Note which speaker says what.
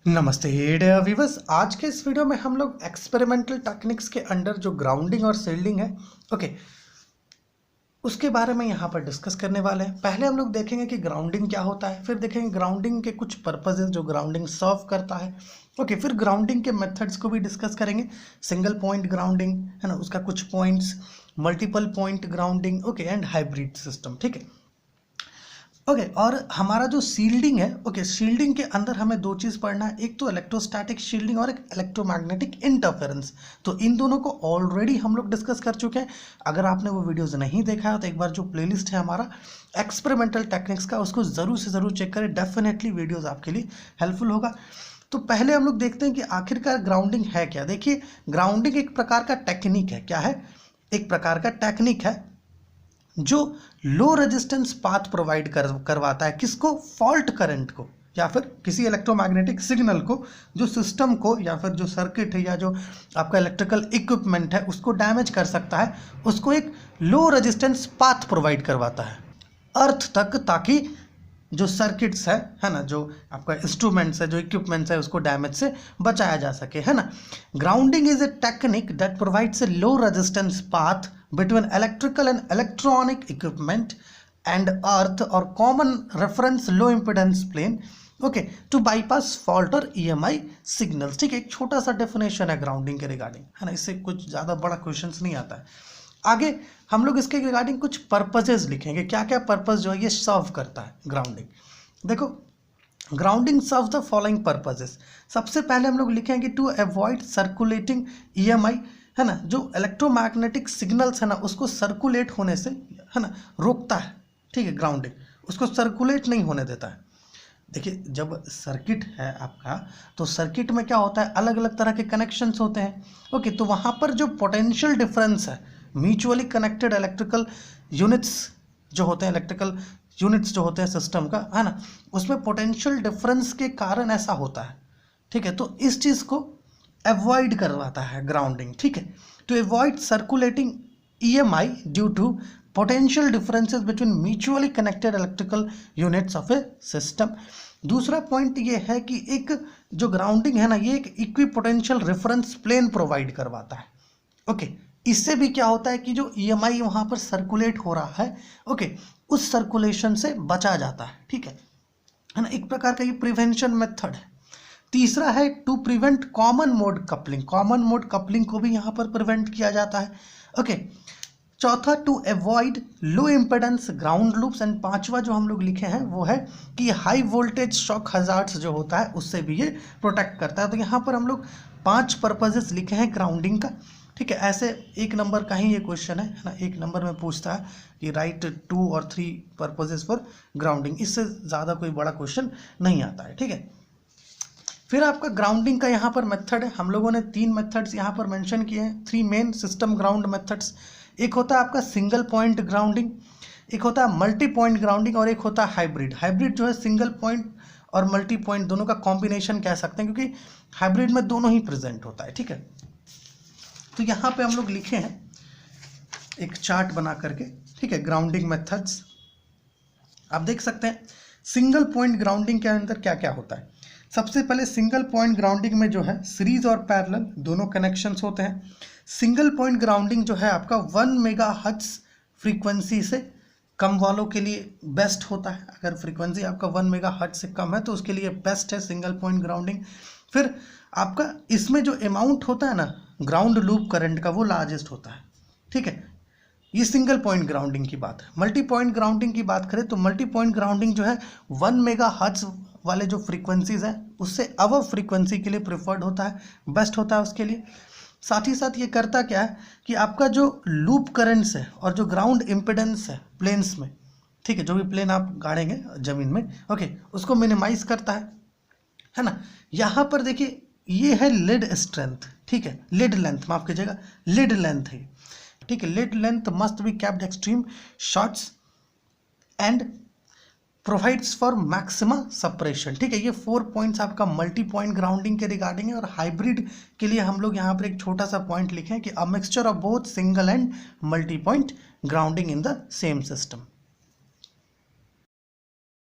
Speaker 1: नमस्ते dear viewers. आज के इस वीडियो में हम लोग एक्सपेरिमेंटल टेक्निक्स के अंडर जो ग्राउंडिंग और शील्डिंग है उसके बारे में यहाँ पर डिस्कस करने वाले हैं। पहले हम लोग देखेंगे कि ग्राउंडिंग क्या होता है, फिर देखेंगे ग्राउंडिंग के कुछ पर्पसेस जो ग्राउंडिंग सर्व करता है। फिर ग्राउंडिंग के मेथड्स को भी डिस्कस करेंगे। सिंगल पॉइंट ग्राउंडिंग है ना, उसका कुछ points, multiple point grounding and hybrid system. ठीक है और हमारा जो शील्डिंग है शील्डिंग के अंदर हमें दो चीज़ पढ़ना है, एक तो इलेक्ट्रोस्टैटिक शील्डिंग और एक इलेक्ट्रोमैग्नेटिक इंटरफेरेंस। तो इन दोनों को ऑलरेडी हम लोग डिस्कस कर चुके हैं। अगर आपने वो वीडियोस नहीं देखा है तो एक बार जो प्लेलिस्ट है हमारा एक्सपेरिमेंटल टेक्निक्स का, उसको ज़रूर से ज़रूर चेक करें। डेफिनेटली वीडियोज़ आपके लिए हेल्पफुल होगा। तो पहले हम लोग देखते हैं कि आखिरकार ग्राउंडिंग है क्या। देखिए, ग्राउंडिंग एक प्रकार का टेक्निक है। क्या है? एक प्रकार का टेक्निक है जो लो रेजिस्टेंस पाथ प्रोवाइड करवाता है। किसको? फॉल्ट करंट को या फिर किसी इलेक्ट्रोमैग्नेटिक सिग्नल को, जो सिस्टम को या फिर जो सर्किट है या जो आपका इलेक्ट्रिकल इक्विपमेंट है उसको डैमेज कर सकता है, उसको एक लो रेजिस्टेंस पाथ प्रोवाइड करवाता है अर्थ तक, ताकि जो सर्किट्स है ना, जो आपका इंस्ट्रूमेंट्स है, जो इक्विपमेंट्स है, उसको डैमेज से बचाया जा सके, है ना। Grounding is a technique that provides a low resistance path between electrical and electronic equipment and earth or common reference low impedance plane to bypass fault और EMI signals। ठीक है, एक छोटा सा डेफिनेशन है ग्राउंडिंग के रिगार्डिंग, है ना। इससे कुछ ज़्यादा बड़ा क्वेश्चंस नहीं आता है। आगे हम लोग इसके रिगार्डिंग कुछ पर्पजेज लिखेंगे, क्या क्या पर्पज जो है ये सर्व करता है ग्राउंडिंग। देखो, grounding serve the following purposes. सबसे पहले हम लोग लिखेंगे टू अवॉइड सर्कुलेटिंग EMI, है ना। जो इलेक्ट्रोमैग्नेटिक सिग्नल्स है ना उसको सर्कुलेट होने से, है ना, रोकता है। ठीक है, ग्राउंडिंग उसको सर्कुलेट नहीं होने देता है। देखिए, जब सर्किट है आपका तो सर्किट में क्या होता है, अलग अलग तरह के कनेक्शंस होते हैं। तो वहाँ पर जो पोटेंशियल डिफरेंस है, म्यूचुअली कनेक्टेड इलेक्ट्रिकल यूनिट्स जो होते हैं, इलेक्ट्रिकल यूनिट्स जो होते हैं सिस्टम का, है ना, उसमें पोटेंशियल डिफरेंस के कारण ऐसा होता है। ठीक है, तो इस चीज़ को अवॉइड करवाता है ग्राउंडिंग। ठीक है, to avoid circulating EMI due to potential differences between mutually connected electrical units of a system. दूसरा पॉइंट ये है कि एक जो ग्राउंडिंग है ना, ये एक इक्विपोटेंशियल रेफरेंस प्लेन प्रोवाइड करवाता है। इससे भी क्या होता है कि जो EMI वहाँ पर सर्कुलेट हो रहा है उस सर्कुलेशन से बचा जाता है। ठीक है ना, एक प्रकार का ये प्रिवेंशन मेथड है। तीसरा है to prevent common mode coupling. Common mode coupling को भी यहाँ पर प्रिवेंट किया जाता है। चौथा, to avoid low impedance ground loops. And पांचवा जो हम लोग लिखे हैं वो है कि हाई वोल्टेज शॉक हजार्ड्स जो होता है उससे भी ये प्रोटेक्ट करता है। तो यहाँ पर हम लोग 5 पर्पजेस लिखे हैं ग्राउंडिंग का। ठीक है, ऐसे 1 नंबर का ही ये क्वेश्चन है ना, 1 नंबर में पूछता है कि राइट 2 और 3 पर्पजेस फॉर ग्राउंडिंग। इससे ज़्यादा कोई बड़ा क्वेश्चन नहीं आता है। ठीक है, फिर आपका ग्राउंडिंग का यहाँ पर मेथड है। हम लोगों ने 3 मेथड्स यहाँ पर मेंशन किए हैं, 3 मेन सिस्टम ग्राउंड मेथड्स। एक होता है आपका सिंगल पॉइंट ग्राउंडिंग, एक होता है मल्टी पॉइंट ग्राउंडिंग और एक होता है हाइब्रिड। हाइब्रिड जो है सिंगल पॉइंट और मल्टी पॉइंट दोनों का कॉम्बिनेशन कह सकते हैं, क्योंकि हाइब्रिड में दोनों ही प्रेजेंट होता है। ठीक है, तो यहाँ पे हम लोग लिखे हैं एक चार्ट बना करके। ठीक है, ग्राउंडिंग मेथड्स आप देख सकते हैं। सिंगल पॉइंट ग्राउंडिंग के अंदर क्या क्या होता है। सबसे पहले सिंगल पॉइंट ग्राउंडिंग में जो है सीरीज और पैरेलल दोनों कनेक्शंस होते हैं। सिंगल पॉइंट ग्राउंडिंग जो है आपका 1 मेगाहर्ट्ज फ्रीक्वेंसी से कम वालों के लिए बेस्ट होता है। अगर फ्रीक्वेंसी आपका 1 मेगाहर्ट्ज से कम है तो उसके लिए बेस्ट है सिंगल पॉइंट ग्राउंडिंग। फिर आपका इसमें जो अमाउंट होता है ना ग्राउंड लूप करंट का, वो लार्जेस्ट होता है। ठीक है, ये सिंगल पॉइंट ग्राउंडिंग की बात है। मल्टी पॉइंट ग्राउंडिंग की बात करें तो मल्टी पॉइंट ग्राउंडिंग जो है 1 मेगाहर्ट्ज वाले जो फ्रीक्वेंसीज हैं उससे अबव फ्रीक्वेंसी के लिए प्रेफर्ड होता है, बेस्ट होता है उसके लिए। साथ ही साथ ये करता क्या है कि आपका जो लूप करंट्स है और जो ग्राउंड इम्पिडेंस है प्लेन्स में, ठीक है, जो भी प्लेन आप गाड़ेंगे ज़मीन में उसको मिनिमाइज करता है ना। यहाँ पर देखिए ये है लीड स्ट्रेंथ। ठीक है, लीड लेंथ, माफ कीजिएगा, लीड लेंथ है। ठीक है, lead length must be capped extreme shorts and provides for maximum separation. ठीक है, ये 4 पॉइंट्स आपका मल्टी पॉइंट ग्राउंडिंग के रिगार्डिंग है। और हाइब्रिड के लिए हम लोग यहाँ पर एक छोटा सा पॉइंट लिखे हैं कि a mixture of both single and multi point grounding in the same system.